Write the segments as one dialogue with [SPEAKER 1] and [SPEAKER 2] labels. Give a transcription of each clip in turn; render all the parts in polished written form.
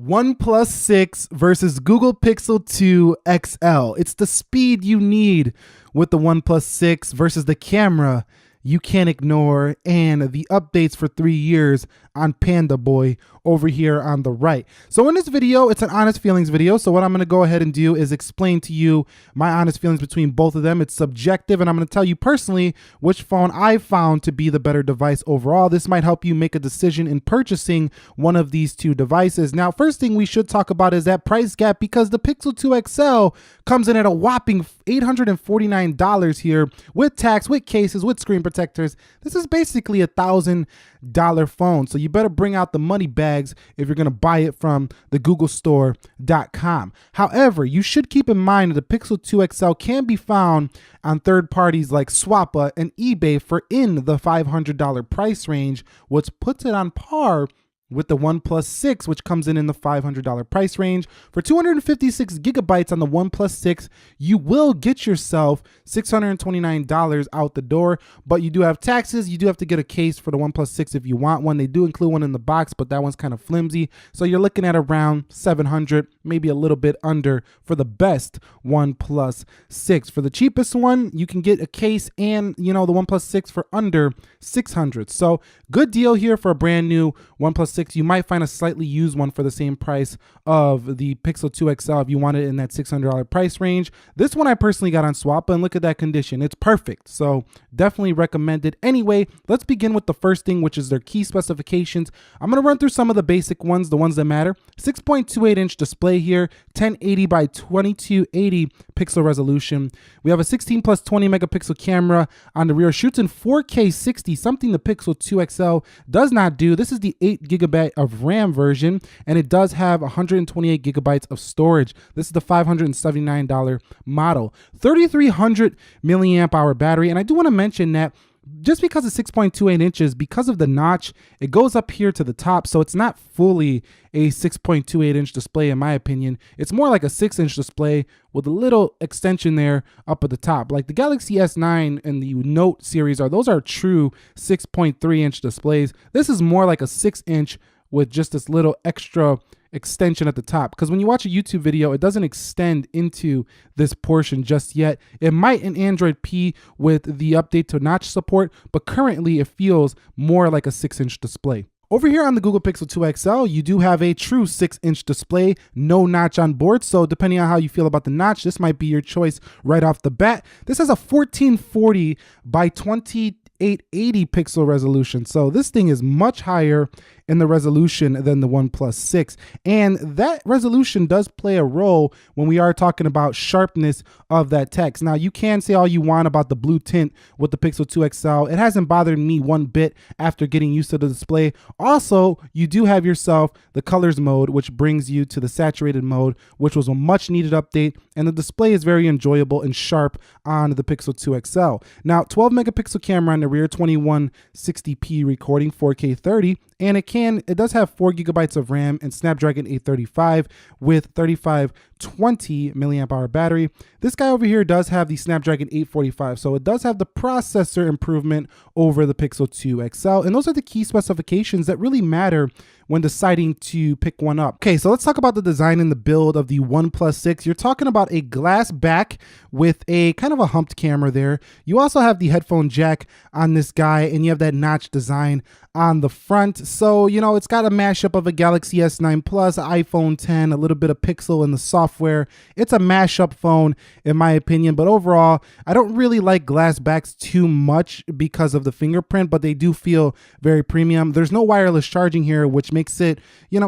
[SPEAKER 1] OnePlus 6 versus Google Pixel 2 XL. It's the speed you need with the OnePlus 6 versus the camera you can't ignore, and the updates for 3 years on Panda Boy over here on the right. So in this video, it's an honest feelings video. So what I'm gonna go ahead and do is explain to you my honest feelings between both of them. It's subjective, and I'm gonna tell you personally which phone I found to be the better device overall. This might help you make a decision in purchasing one of these two devices. Now, first thing we should talk about is that price gap, because the Pixel 2 XL comes in at a whopping $849 here with tax, with cases, with screen protectors. This is basically $1,000 phone. So you better bring out the money bags if you're going to buy it from the googlestore.com. However, you should keep in mind that the Pixel 2 XL can be found on third parties like Swappa and eBay for in the $500 price range, which puts it on par with the OnePlus 6, which comes in the $500 price range. For 256 gigabytes on the OnePlus 6, you will get yourself $629 out the door, but you do have taxes. You do have to get a case for the OnePlus 6 if you want one. They do include one in the box, but that one's kind of flimsy. So you're looking at around $700, maybe a little bit under for the best OnePlus 6. For the cheapest one, you can get a case and, the OnePlus 6 for under $600. So good deal here for a brand new OnePlus 6. You might find a slightly used one for the same price of the Pixel 2 XL if you want it in that $600 price range. This one I personally got on Swappa, and look at that condition. It's perfect. So definitely recommend it. Anyway, let's begin with the first thing, which is their key specifications. I'm going to run through some of the basic ones, the ones that matter. 6.28 inch display here, 1080 by 2280 pixel resolution. We have a 16 plus 20 megapixel camera on the rear, shoots in 4K 60, something the Pixel 2 XL does not do. This is the 8 gigabyte of RAM version, and it does have 128 gigabytes of storage. This is the $579 model. 3,300 milliamp hour battery, and I do want to mention that just because it's 6.28 inches, because of the notch, it goes up here to the top, so it's not fully a 6.28 inch display in my opinion. It's more like a 6-inch display with a little extension there up at the top. Like the Galaxy S9 and the Note series those are true 6.3 inch displays. This is more like a 6-inch with just this little extra extension at the top, because when you watch a YouTube video, it doesn't extend into this portion just yet. It might in Android P with the update to notch support, but currently it feels more like a 6-inch display. Over here on the Google Pixel 2 XL, you do have a true 6-inch display, no notch on board. So depending on how you feel about the notch, this might be your choice right off the bat. This has a 1440 by 2880 pixel resolution. So this thing is much higher in the resolution than the OnePlus 6. And that resolution does play a role when we are talking about sharpness of that text. Now, you can say all you want about the blue tint with the Pixel 2 XL. It hasn't bothered me one bit after getting used to the display. Also, you do have yourself the colors mode, which brings you to the saturated mode, which was a much needed update. And the display is very enjoyable and sharp on the Pixel 2 XL. Now, 12 megapixel camera on the rear, 2160p recording, 4K 30. And it does have 4 gigabytes of RAM and Snapdragon 835 with 3520 milliamp hour battery. This guy over here does have the Snapdragon 845, so it does have the processor improvement over the Pixel 2 XL. And those are the key specifications that really matter when deciding to pick one up. Okay, so let's talk about the design and the build of the OnePlus 6. You're talking about a glass back with a kind of a humped camera there. You also have the headphone jack on this guy, and you have that notch design on the front. So, it's got a mashup of a Galaxy S9 Plus, iPhone 10, a little bit of Pixel in the software. It's a mashup phone in my opinion, but overall, I don't really like glass backs too much because of the fingerprint, but they do feel very premium. There's no wireless charging here, which makes it,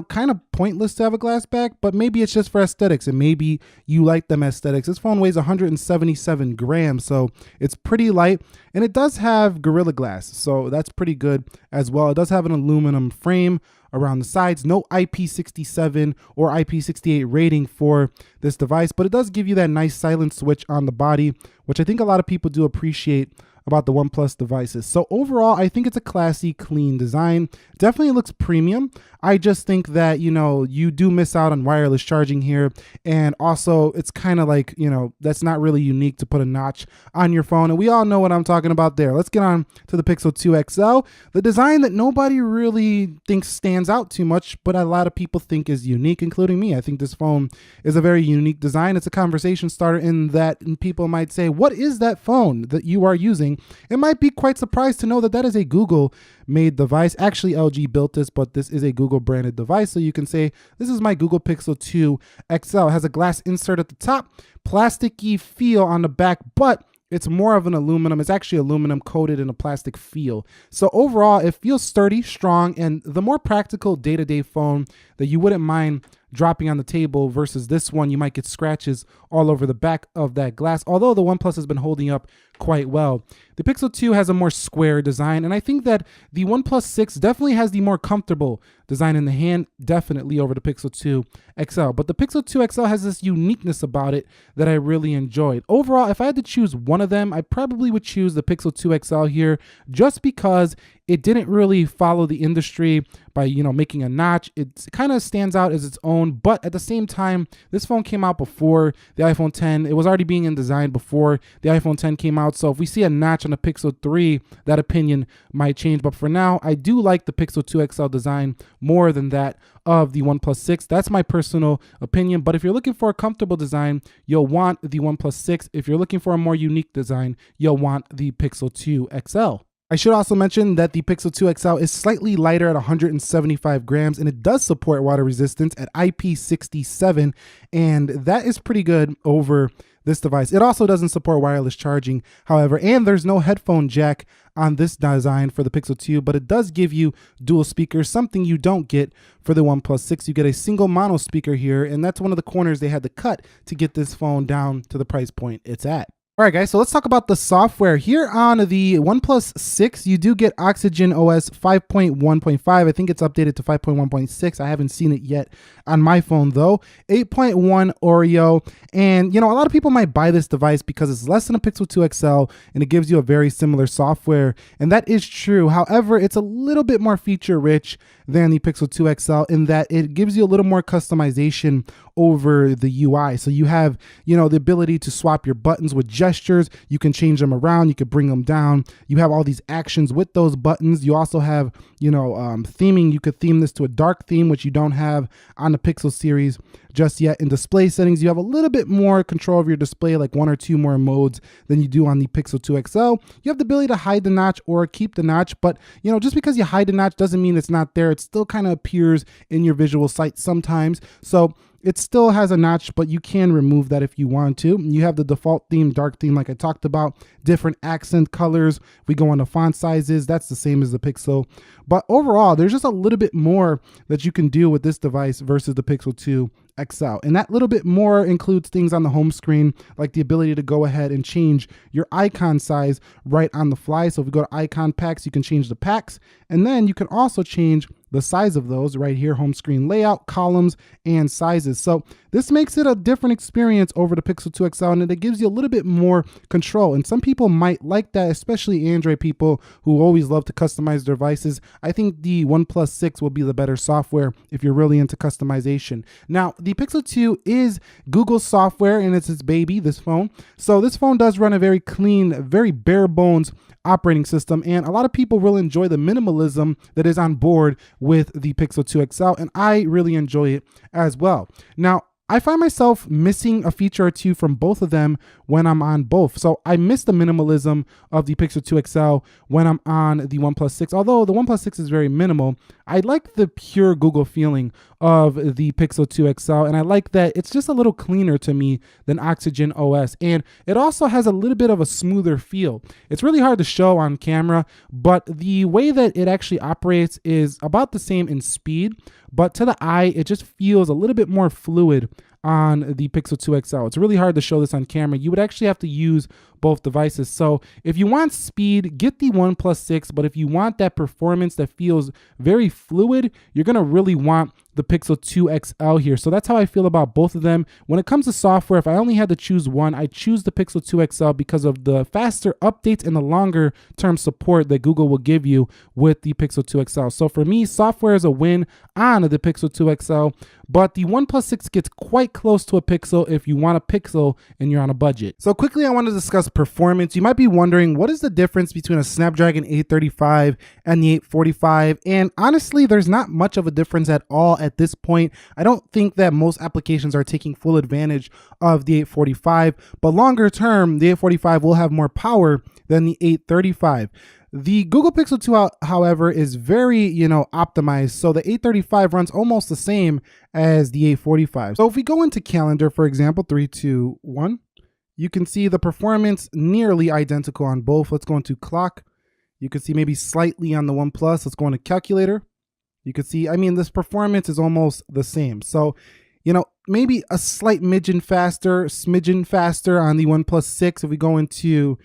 [SPEAKER 1] kind of pointless to have a glass back, but maybe it's just for aesthetics, and maybe you like them aesthetics. This phone weighs 177 grams, so it's pretty light, and it does have Gorilla Glass, so that's pretty good as well. It does have an aluminum frame around the sides, no IP67 or IP68 rating for this device, but it does give you that nice silent switch on the body, which I think a lot of people do appreciate about the OnePlus devices. So overall, I think it's a classy, clean design. Definitely looks premium. I just think that, you know, you do miss out on wireless charging here. And also it's kind of like, you know, that's not really unique to put a notch on your phone. And we all know what I'm talking about there. Let's get on to the Pixel 2 XL, the design that nobody really thinks stands out too much, but a lot of people think is unique, including me. I think this phone is a very unique design. It's a conversation starter in that people might say, what is that phone that you are using? It might be quite surprised to know that that is a Google made device. Actually, LG built this, but this is a Google branded device. So you can say, this is my Google Pixel 2 XL. It has a glass insert at the top, plasticky feel on the back, but it's more of an aluminum. It's actually aluminum coated in a plastic feel. So overall, it feels sturdy, strong, and the more practical day-to-day phone that you wouldn't mind dropping on the table versus this one, you might get scratches all over the back of that glass, although the OnePlus has been holding up quite well. The Pixel 2 has a more square design, and I think that the OnePlus 6 definitely has the more comfortable design in the hand, definitely over the Pixel 2 XL. But the Pixel 2 XL has this uniqueness about it that I really enjoyed. Overall, if I had to choose one of them, I probably would choose the Pixel 2 XL here, just because it didn't really follow the industry by, you know, making a notch. It kind of stands out as its own, but at the same time, this phone came out before the iPhone 10. It was already being in design before the iPhone 10 came out. So if we see a notch on the Pixel 3, that opinion might change. But for now, I do like the Pixel 2 XL design more than that of the OnePlus 6. That's my personal opinion. But if you're looking for a comfortable design, you'll want the OnePlus 6. If you're looking for a more unique design, you'll want the Pixel 2 XL. I should also mention that the Pixel 2 XL is slightly lighter at 175 grams, and it does support water resistance at IP67, and that is pretty good over this device. It also doesn't support wireless charging, however, and there's no headphone jack on this design for the Pixel 2, but it does give you dual speakers, something you don't get for the OnePlus 6. You get a single mono speaker here, and that's one of the corners they had to cut to get this phone down to the price point it's at. All right, guys, so let's talk about the software. Here on the OnePlus 6, you do get Oxygen OS 5.1.5. I think it's updated to 5.1.6. I haven't seen it yet on my phone, though. 8.1 Oreo. And, you know, a lot of people might buy this device because it's less than a Pixel 2 XL, and it gives you a very similar software. And that is true. However, it's a little bit more feature-rich than the Pixel 2 XL in that it gives you a little more customization over the UI. So you have, you know, the ability to swap your buttons with gestures. You can change them around. You can bring them down. You have all these actions with those buttons. You also have, you know, theming. You could theme this to a dark theme, which you don't have on the Pixel series just yet. In display settings, you have a little bit more control of your display, like 1 or 2 more modes than you do on the Pixel 2 XL. You have the ability to hide the notch or keep the notch, but, you know, just because you hide the notch doesn't mean it's not there. It still kind of appears in your visual sight sometimes. So it still has a notch, but you can remove that if you want to. You have the default theme, dark theme, like I talked about, different accent colors. If we go on to font sizes, that's the same as the Pixel. But overall, there's just a little bit more that you can do with this device versus the Pixel 2 XL. And that little bit more includes things on the home screen, like the ability to go ahead and change your icon size right on the fly. So if we go to icon packs, you can change the packs. And then you can also change the size of those right here, home screen layout, columns, and sizes. So this makes it a different experience over the Pixel 2 XL, and it gives you a little bit more control. And some people might like that, especially Android people who always love to customize their devices. I think the OnePlus 6 will be the better software if you're really into customization. Now, the Pixel 2 is Google's software, and it's its baby, this phone. So this phone does run a very clean, very bare bones operating system, and a lot of people will enjoy the minimalism that is on board with the Pixel 2 XL, and I really enjoy it as well. Now, I find myself missing a feature or two from both of them when I'm on both. So I miss the minimalism of the Pixel 2 XL when I'm on the OnePlus 6. Although the OnePlus 6 is very minimal, I like the pure Google feeling of the Pixel 2 XL, and I like that it's just a little cleaner to me than Oxygen OS, and it also has a little bit of a smoother feel. It's really hard to show on camera, but the way that it actually operates is about the same in speed, but to the eye, it just feels a little bit more fluid on the Pixel 2 XL. It's really hard to show this on camera. You would actually have to use both devices. So if you want speed, get the OnePlus 6, but if you want that performance that feels very fluid, you're gonna really want the Pixel 2 XL here. So that's how I feel about both of them. When it comes to software, if I only had to choose one, I choose the Pixel 2 XL because of the faster updates and the longer term support that Google will give you with the Pixel 2 XL. So for me, software is a win on the Pixel 2 XL, but the OnePlus 6 gets quite close to a Pixel if you want a Pixel and you're on a budget. So quickly, I want to discuss performance. You might be wondering, what is the difference between a Snapdragon 835 and the 845? And honestly, there's not much of a difference at all at this point. I don't think that most applications are taking full advantage of the 845, but longer term, the 845 will have more power than the 835. The Google Pixel 2, however, is very, optimized. So the 835 runs almost the same as the 845. So if we go into calendar, for example, 3, 2, 1, you can see the performance nearly identical on both. Let's go into clock. You can see maybe slightly on the OnePlus. Let's go into calculator. You can see, this performance is almost the same. So, maybe a slight smidgen faster on the OnePlus 6. If we go into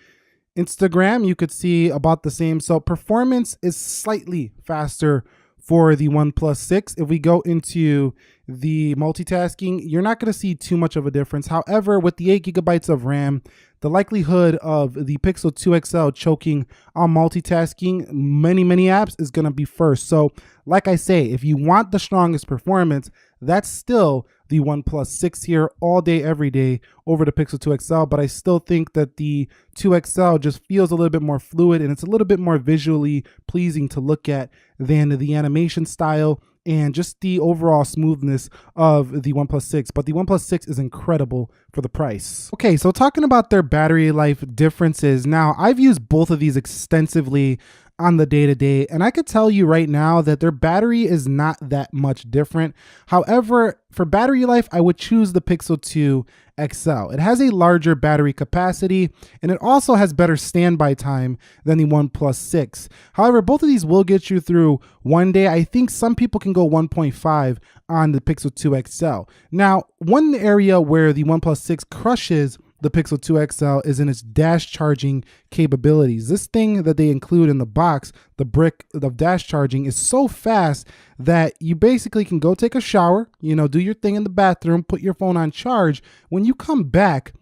[SPEAKER 1] Instagram, you could see about the same. So performance is slightly faster for the OnePlus 6. If we go into the multitasking, you're not going to see too much of a difference. However, with the 8 gigabytes of RAM, the likelihood of the Pixel 2 XL choking on multitasking many apps is going to be first. So like I say, if you want the strongest performance, that's still the OnePlus 6 here all day, every day over the Pixel 2 XL. But I still think that the 2 XL just feels a little bit more fluid and it's a little bit more visually pleasing to look at than the animation style and just the overall smoothness of the OnePlus 6. But the OnePlus 6 is incredible for the price. Okay, so talking about their battery life differences. Now, I've used both of these extensively on the day-to-day, and I could tell you right now that their battery is not that much different. However, for battery life, I would choose the Pixel 2 XL. It has a larger battery capacity, and it also has better standby time than the OnePlus 6. However, both of these will get you through one day. I think some people can go 1.5 on the Pixel 2 XL. Now, one area where the OnePlus 6 crushes the Pixel 2 XL is in its dash charging capabilities. This thing that they include in the box, the brick of dash charging, is so fast that you basically can go take a shower, do your thing in the bathroom, put your phone on charge. When you come back,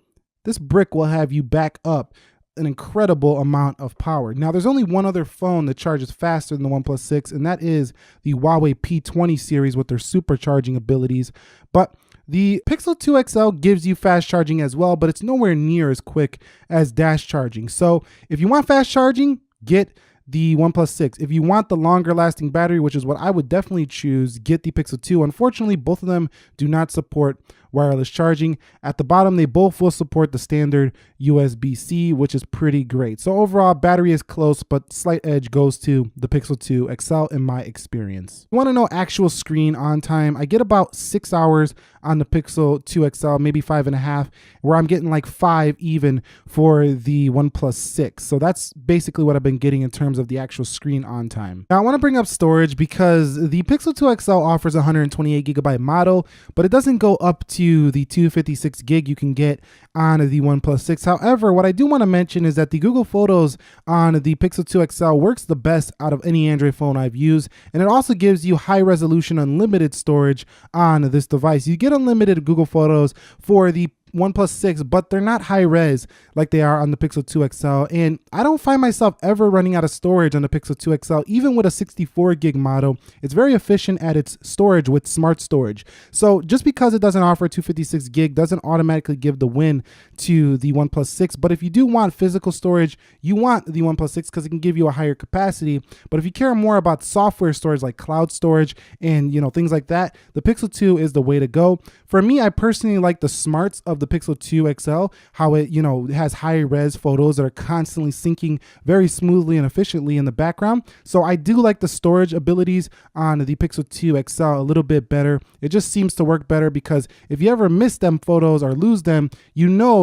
[SPEAKER 1] this brick will have you back up an incredible amount of power. Now, there's only one other phone that charges faster than the OnePlus 6, and that is the Huawei P20 series with their supercharging abilities. But the Pixel 2 XL gives you fast charging as well, but it's nowhere near as quick as dash charging. So if you want fast charging, get the OnePlus 6. If you want the longer lasting battery, which is what I would definitely choose, get the Pixel 2. Unfortunately, both of them do not support wireless charging. At the bottom, they both will support the standard USB-C, which is pretty great. So overall, battery is close, but slight edge goes to the Pixel 2 XL in my experience. You want to know actual screen on time? I get about 6 hours on the Pixel 2 XL, maybe 5.5, where I'm getting like 5 even for the OnePlus 6. So that's basically what I've been getting in terms of the actual screen on time. Now I want to bring up storage because the Pixel 2 XL offers a 128 gigabyte model, but it doesn't go up to the 256 gig you can get on the OnePlus 6. However, what I do want to mention is that the Google Photos on the Pixel 2 XL works the best out of any Android phone I've used, and it also gives you high resolution unlimited storage on this device. You get unlimited Google Photos for the OnePlus 6, but they're not high res like they are on the Pixel 2 XL. And I don't find myself ever running out of storage on the Pixel 2 XL, even with a 64 gig model. It's very efficient at its storage with smart storage. So just because it doesn't offer 256 gig doesn't automatically give the win to the OnePlus 6. But if you do want physical storage, you want the OnePlus 6 because it can give you a higher capacity. But if you care more about software storage like cloud storage and things like that, the Pixel 2 is the way to go. For me, I personally like the smarts of the Pixel 2 XL, how it, it has high res photos that are constantly syncing very smoothly and efficiently in the background. So I do like the storage abilities on the Pixel 2 XL a little bit better. It just seems to work better because if you ever miss them photos or lose them,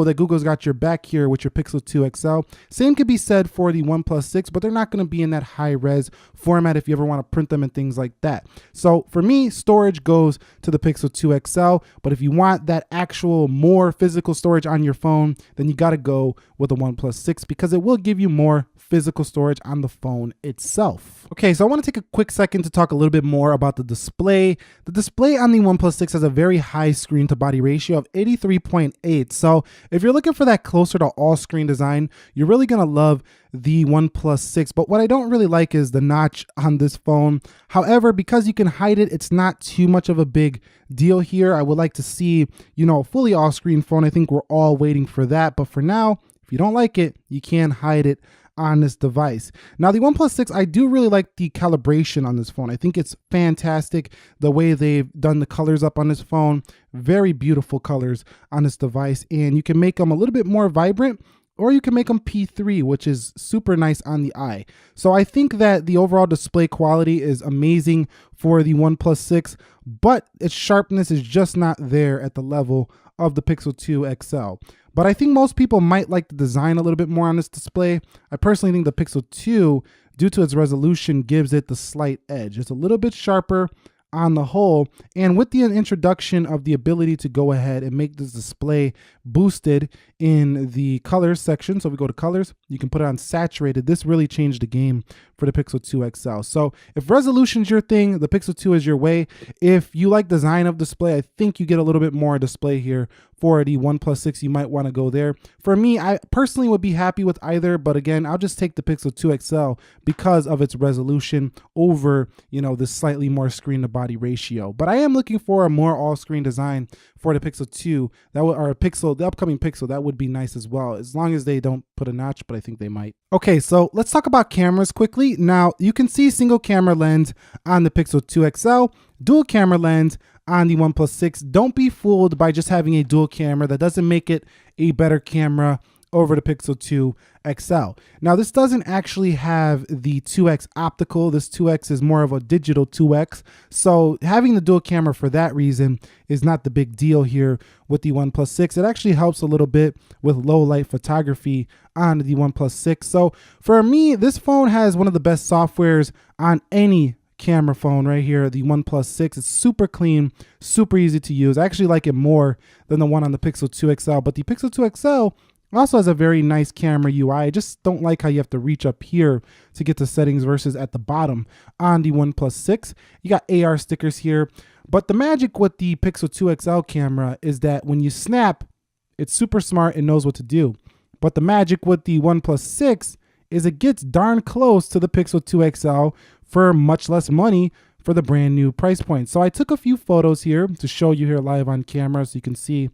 [SPEAKER 1] that Google's got your back here with your Pixel 2 XL. Same could be said for the OnePlus 6, but they're not going to be in that high res format if you ever want to print them and things like that. So for me, storage goes to the Pixel 2 XL, but if you want that actual more physical storage on your phone, then you got to go with the OnePlus 6 because it will give you more physical storage on the phone itself. Okay, so I want to take a quick second to talk a little bit more about the display. The display on the OnePlus 6 has a very high screen to body ratio of 83.8. So if you're looking for that closer to all screen design, you're really going to love the OnePlus 6. But what I don't really like is the notch on this phone. However, because you can hide it, it's not too much of a big deal here. I would like to see, a fully all screen phone. I think we're all waiting for that. But for now, if you don't like it, you can hide it on this device. Now the OnePlus 6, I do really like the calibration on this phone. I think it's fantastic the way they've done the colors up on this phone. Very beautiful colors on this device, and you can make them a little bit more vibrant, or you can make them P3, which is super nice on the eye. So I think that the overall display quality is amazing for the OnePlus 6, but its sharpness is just not there at the level of the Pixel 2 XL. But I think most people might like the design a little bit more on this display. I personally think the Pixel 2, due to its resolution, gives it the slight edge. It's a little bit sharper on the whole, and with the introduction of the ability to go ahead and make this display boosted in the colors section, so if we go to colors, you can put it on saturated. This really changed the game for the Pixel 2 XL. So if resolution's your thing, the Pixel 2 is your way. If you like design of display, I think you get a little bit more display here for the OnePlus 6. You might want to go there. For me, I personally would be happy with either, but again, I'll just take the Pixel 2 XL because of its resolution over, the slightly more screen to body ratio. But I am looking for a more all-screen design for the Pixel 2, the upcoming Pixel. That would be nice as well, as long as they don't put a notch, but I think they might. Okay, so let's talk about cameras quickly. Now, you can see single camera lens on the Pixel 2 XL, dual camera lens on the OnePlus 6. Don't be fooled by just having a dual camera. That doesn't make it a better camera over the Pixel 2 XL. Now, this doesn't actually have the 2x optical. This 2x is more of a digital 2x. So having the dual camera for that reason is not the big deal here with the OnePlus 6. It actually helps a little bit with low light photography on the OnePlus 6. So for me, this phone has one of the best softwares on any camera phone right here, the OnePlus 6. It's super clean, super easy to use. I actually like it more than the one on the Pixel 2 XL, but the Pixel 2 XL also has a very nice camera UI. I just don't like how you have to reach up here to get to settings versus at the bottom on the OnePlus 6. You got AR stickers here, but the magic with the Pixel 2 XL camera is that when you snap, it's super smart and knows what to do. But the magic with the OnePlus 6 is it gets darn close to the Pixel 2 XL for much less money for the brand new price point. So I took a few photos here to show you here live on camera so you can see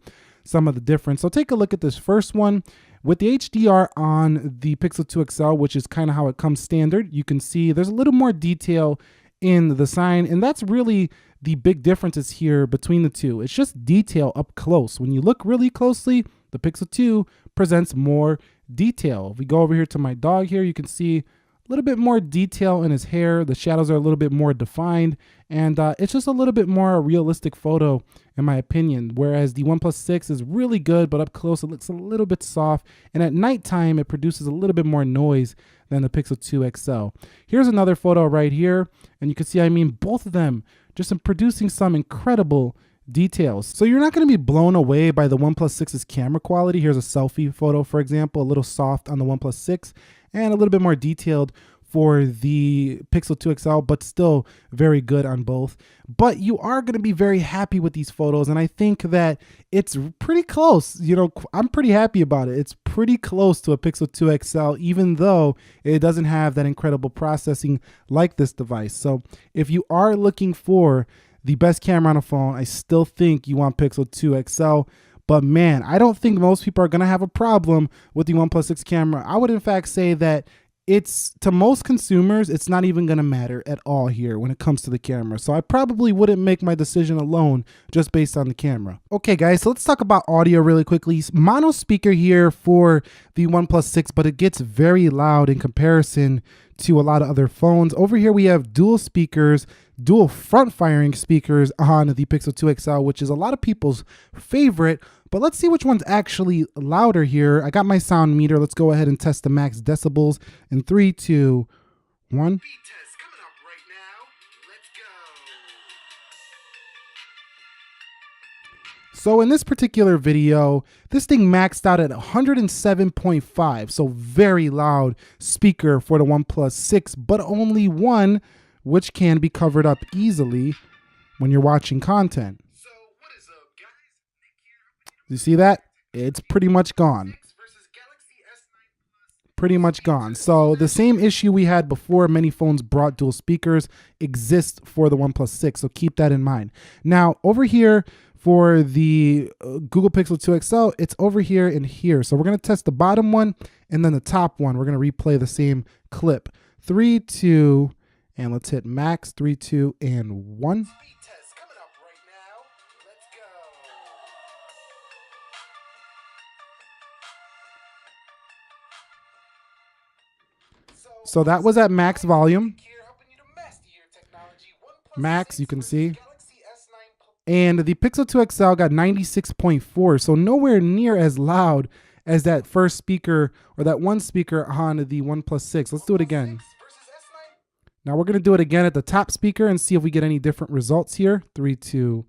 [SPEAKER 1] some of the difference. So take a look at this first one with the HDR on the Pixel 2 XL, which is kind of how it comes standard. You can see there's a little more detail in the sign, and that's really the big differences here between the two. It's just detail up close. When you look really closely, the Pixel 2 presents more detail. If we go over here to my dog here, you can see a little bit more detail in his hair. The shadows are a little bit more defined, and it's just a little bit more realistic photo in my opinion, whereas the OnePlus 6 is really good, but up close it looks a little bit soft, and at nighttime it produces a little bit more noise than the Pixel 2 XL. Here's another photo right here, and you can see, both of them just in producing some incredible details. So you're not going to be blown away by the OnePlus 6's camera quality. Here's a selfie photo, for example, a little soft on the OnePlus 6 and a little bit more detailed for the Pixel 2 XL, but still very good on both. But you are going to be very happy with these photos, and I think that it's pretty close. I'm pretty happy about it. It's pretty close to a Pixel 2 XL, even though it doesn't have that incredible processing like this device. So if you are looking for the best camera on a phone, I still think you want Pixel 2 XL. But man, I don't think most people are going to have a problem with the OnePlus 6 camera. I would in fact say that to most consumers, it's not even going to matter at all here when it comes to the camera. So I probably wouldn't make my decision alone just based on the camera. Okay guys, so let's talk about audio really quickly. Mono speaker here for the OnePlus 6, but it gets very loud in comparison to a lot of other phones. Over here we have dual speakers, dual front firing speakers on the Pixel 2 XL, which is a lot of people's favorite. But let's see which one's actually louder here. I got my sound meter. Let's go ahead and test the max decibels in 3, 2, 1. So in this particular video, this thing maxed out at 107.5, so very loud speaker for the OnePlus 6, but only one, which can be covered up easily when you're watching content. So what is up, guys? You see that? It's pretty much gone. Pretty much gone. So the same issue we had before, many phones brought dual speakers, exists for the OnePlus 6, so keep that in mind. Now, over here, for the Google Pixel 2 XL, it's over here and here. So we're going to test the bottom one and then the top one. We're going to replay the same clip. 3, 2, and let's hit max. 3, 2, and 1. Speed test coming up right now. Let's go. So that was at max volume. Max, you can see. And the Pixel 2 XL got 96.4, so nowhere near as loud as that first speaker or that one speaker on the OnePlus 6. Let's do it again. Now we're going to do it again at the top speaker and see if we get any different results here. 3, 2.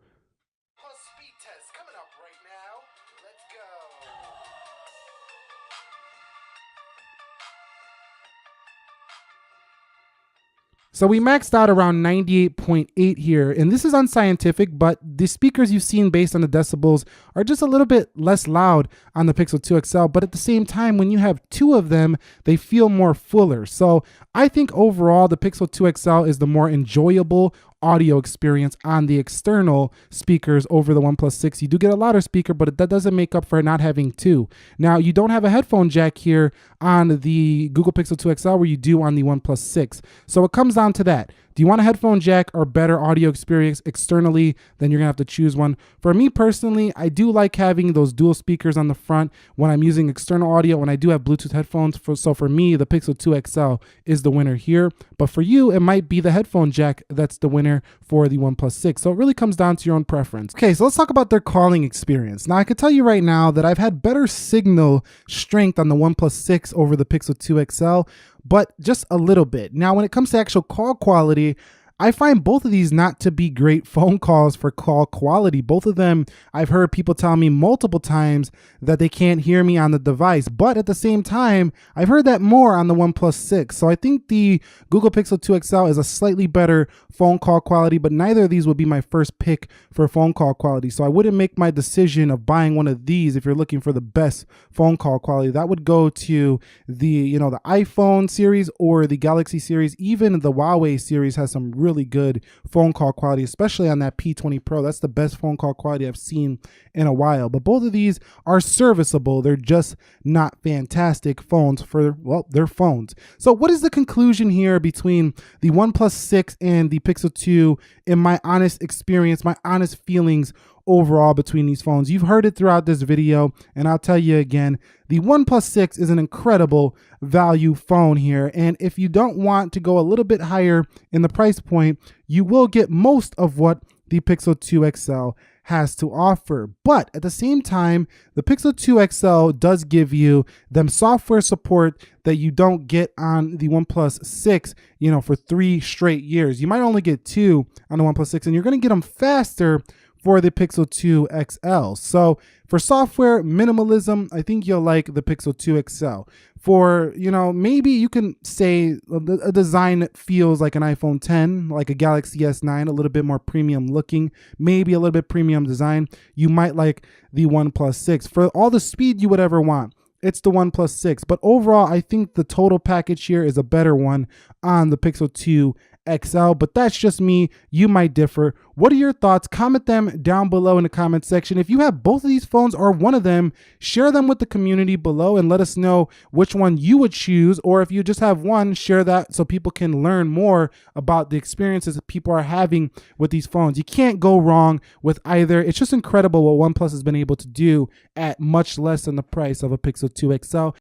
[SPEAKER 1] So we maxed out around 98.8 here, and this is unscientific, but the speakers you've seen based on the decibels are just a little bit less loud on the Pixel 2 XL, but at the same time, when you have two of them, they feel more fuller. So I think overall, the Pixel 2 XL is the more enjoyable audio experience on the external speakers over the OnePlus 6. You do get a louder speaker, but that doesn't make up for not having two. Now, you don't have a headphone jack here on the Google Pixel 2 XL where you do on the OnePlus 6. So it comes down to that. Do you want a headphone jack or better audio experience externally? Then you're gonna have to choose one. For me personally, I do like having those dual speakers on the front when I'm using external audio, when I do have Bluetooth headphones. So for me, the Pixel 2 XL is the winner here. But for you, it might be the headphone jack that's the winner for the OnePlus 6. So it really comes down to your own preference. Okay, so let's talk about their calling experience. Now, I can tell you right now that I've had better signal strength on the OnePlus 6 over the Pixel 2 XL, but just a little bit. Now, when it comes to actual call quality, I find both of these not to be great phone calls for call quality. Both of them, I've heard people tell me multiple times that they can't hear me on the device, but at the same time, I've heard that more on the OnePlus 6. So I think the Google Pixel 2 XL is a slightly better phone call quality, but neither of these would be my first pick for phone call quality. So I wouldn't make my decision of buying one of these if you're looking for the best phone call quality. That would go to the iPhone series or the Galaxy series. Even the Huawei series has some really good phone call quality, especially on that P20 Pro. That's the best phone call quality I've seen in a while. But both of these are serviceable. They're just not fantastic phones for, well, they're phones. So what is the conclusion here between the OnePlus 6 and the Pixel 2 in my honest experience, my honest feelings overall between these phones? You've heard it throughout this video, and I'll tell you again, the OnePlus 6 is an incredible value phone here. And if you don't want to go a little bit higher in the price point, you will get most of what the Pixel 2 XL has to offer. But at the same time, the Pixel 2 XL does give you them software support that you don't get on the OnePlus 6, for 3 straight years. You might only get 2 on the OnePlus 6, and you're going to get them faster for the Pixel 2 XL. So for software minimalism, I think you'll like the Pixel 2 XL. For, maybe you can say a design that feels like an iPhone 10, like a Galaxy S9, a little bit more premium looking, maybe a little bit premium design. You might like the OnePlus 6. For all the speed you would ever want, it's the OnePlus 6. But overall, I think the total package here is a better one on the Pixel 2 XL, but that's just me. You might differ. What are your thoughts? Comment them down below in the comment section. If you have both of these phones or one of them, share them with the community below and let us know which one you would choose. Or if you just have one, share that so people can learn more about the experiences that people are having with these phones. You can't go wrong with either. It's just incredible what OnePlus has been able to do at much less than the price of a Pixel 2 XL.